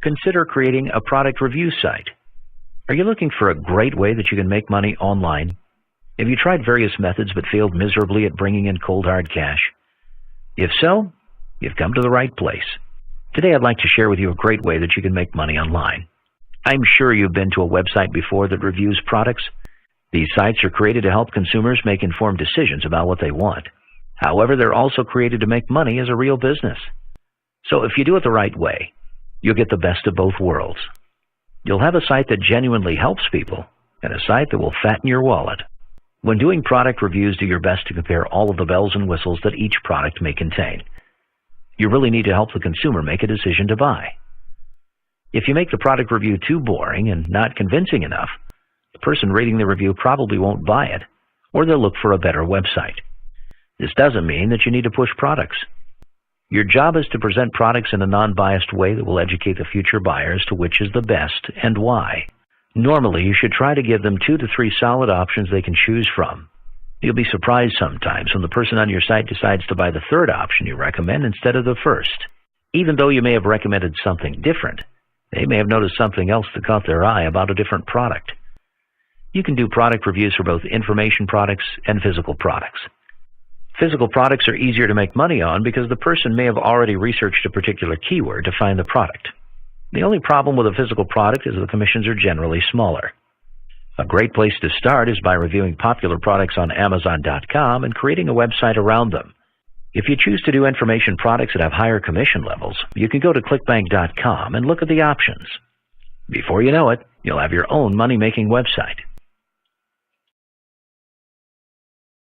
Consider creating a product review site. Are you looking for a great way that you can make money online? Have you tried various methods but failed miserably at bringing in cold hard cash? If so, you've come to the right place. Today I'd like to share with you a great way that you can make money online. I'm sure you've been to a website before that reviews products. These sites are created to help consumers make informed decisions about what they want. However, they're also created to make money as a real business. So if you do it the right way, you'll get the best of both worlds. You'll have a site that genuinely helps people and a site that will fatten your wallet. When doing product reviews, do your best to compare all of the bells and whistles that each product may contain. You really need to help the consumer make a decision to buy. If you make the product review too boring and not convincing enough, the person reading the review probably won't buy it, or they'll look for a better website. This doesn't mean that you need to push products. Your job is to present products in a non-biased way that will educate the future buyers to which is the best and why. Normally, you should try to give them 2 to 3 solid options they can choose from. You'll be surprised sometimes when the person on your site decides to buy the third option you recommend instead of the first. Even though you may have recommended something different, they may have noticed something else that caught their eye about a different product. You can do product reviews for both information products and physical products. Physical products are easier to make money on because the person may have already researched a particular keyword to find the product. The only problem with a physical product is the commissions are generally smaller. A great place to start is by reviewing popular products on Amazon.com and creating a website around them. If you choose to do information products that have higher commission levels, you can go to clickbank.com and look at the options. Before you know it, you'll have your own money-making website.